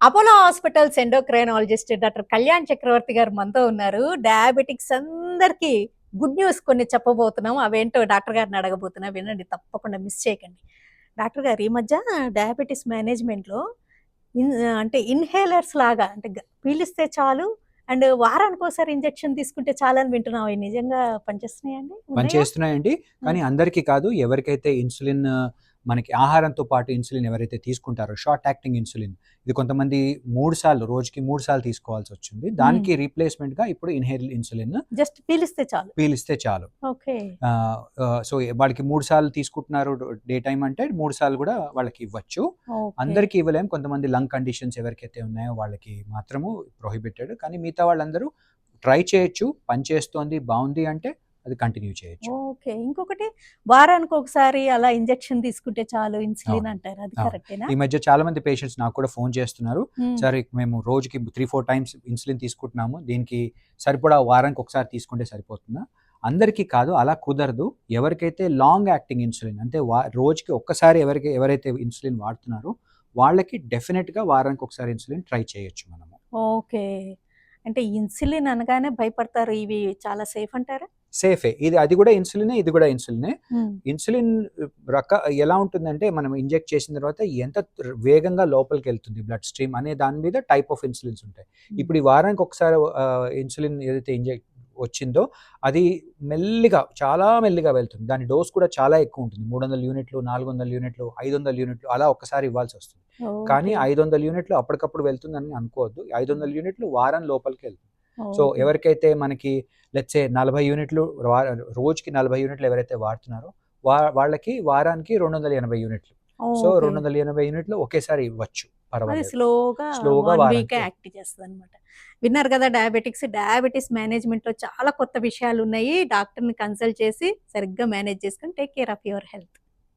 Apollo hospitals endocrinologist doctor Kalyan Chakravarthy గారు మనతో ఉన్నారు. డయాబెటిక్స్ అందరికీ గుడ్ న్యూస్ కొన్ని చెప్పబోతున్నాం. అవేంటో డాక్టర్ గారిని అడగబోతున్నా. వినండి, తప్పకుండా మిస్ చేయకండి. డాక్టర్ గారు, ఈ మధ్య డయాబెటిస్ మేనేజ్మెంట్‌లో అంటే ఇన్‌హేలర్స్ లాగా, అంటే పీలిస్తే చాలు అండ్ వారానికోసారి ఇంజెక్షన్ తీసుకుంటే చాలని వింటున్నాం. అవి నిజంగా పనిచేస్తున్నాయండి? ఉన్నాయా? పనిచేస్తున్నాయండి. కానీ అందరికీ కాదు. ఎవరికైతే ఇన్సులిన్ మనకి ఆహారంతో పాటు ఇన్సులిన్ ఎవరైతే తీసుకుంటారో షార్ట్ యాక్టింగ్ ఇన్సులిన్, ఇది కొంతమంది 3 సార్లు రోజుకి 3 సార్లు తీసుకోవాల్సొచ్చింది. దానికి రీప్లేస్‌మెంట్‌గా ఇప్పుడు ఇన్‌హేల్ ఇన్సులిన్ జస్ట్ పీలిస్తే చాలు. పీలిస్తే చాలు. ఓకే. సో వాడికి 3 సార్లు తీసుకుంటున్నారు డే టైమ్ అంటే 3 సార్లు కూడా వాళ్ళకి ఇవ్వచ్చు. ఓకే. అందరికీ ఇవ్వలేం. కొంతమంది లంగ్ కండిషన్స్ ఎవరికైతే ఉన్నాయో వాళ్ళకి మాత్రము ప్రొహిబిటెడ్. కానీ మిగతా వాళ్ళందరూ ట్రై చేయొచ్చు. పనిచేస్తోంది, బావుంది అంటే అది కంటిన్యూ చేయొచ్చు. ఓకే. ఇంకొకటి, వారానికి ఒకసారి అలా ఇంజెక్షన్ తీసుకుంటే చాలు ఇన్సులిన్ అవును. అంటారు. అది అవును. కరెక్టేనా? ఈ మధ్య చాలా మంది పేషెంట్స్ నాకు కూడా ఫోన్ చేస్తున్నారు. హ్మ్. సార్ మేము రోజుకి 3, 4 టైమ్స్ ఇన్సులిన్ తీసుకుంటున్నాము. దీనికి సరిపడా వారానికి ఒకసారి తీసుకుంటే సరిపోతుందా? అందరికీ కాదు, అలా కుదరదు. ఎవరికైతే లాంగ్ యాక్టింగ్ ఇన్సులిన్ అంటే రోజుకి ఒక్కసారి ఎవరైతే ఇన్సులిన్ వాడుతున్నారో వాళ్ళకి డెఫినిట్‌గా వారానికి ఒకసారి ఇన్సులిన్ ట్రై చేయొచ్చు మనము. ఓకే. అంటే ఇన్సులిన్ అనగానే భయపడతారు. ఇవి చాలా సేఫ్ అంటారా? సేఫే. అది కూడా ఇన్సులినే, ఇది కూడా ఇన్సులినే. హ్మ్. ఇన్సులిన్ ఎలా ఉంటుందంటే మనం ఇంజెక్ట్ చేసిన తర్వాత ఎంత వేగంగా లోపలికెళ్తుంది బ్లడ్ స్ట్రీమ్ అనే దాని మీద టైప్ ఆఫ్ ఇన్సులిన్స్ ఉంటాయి. ఇప్పుడు ఈ వారానికి ఒకసారి ఇన్సులిన్ ఏదైతే ఇంజెక్ట్ వచ్చిందో అది మెల్లిగా, చాలా మెల్లిగా వెళ్తుంది. దాని డోస్ కూడా చాలా ఎక్కువ ఉంటుంది. 300 యూనిట్లు, 400 యూనిట్లు, 500 యూనిట్లు అలా ఒక్కసారి ఇవ్వాల్సొస్తుంది. కానీ ఓకే. 500 యూనిట్లు అప్పటికప్పుడు వెళ్తుందని అనుకోవద్దు. 500 యూనిట్లు వారం లోపలికి వెళ్తుంది. So okay. ఎవరికైతే మనకి లెట్స్ సే 40 యూనిట్లు రోజుకి 40 యూనిట్లు ఎవరైతే వాడుతున్నారో వాళ్ళకి వారానికి 280 యూనిట్లు. So okay. 280 యూనిట్లు ఒకేసారి ఇవ్వచ్చు. అది పర్వాలేదు. స్లోగా స్లోగా 1 వీకే వారానికి యాక్ట్ చేస్తదనమాట. విన్నారు కదా! డయాబెటిస్ మేనేజ్‌మెంట్‌లో చాలా కొత్త విషయాలున్నాయి. డాక్టర్‌ని కన్సల్ట్ చేసి సరిగ్గా మేనేజ్ చేసుకొని take care of your health.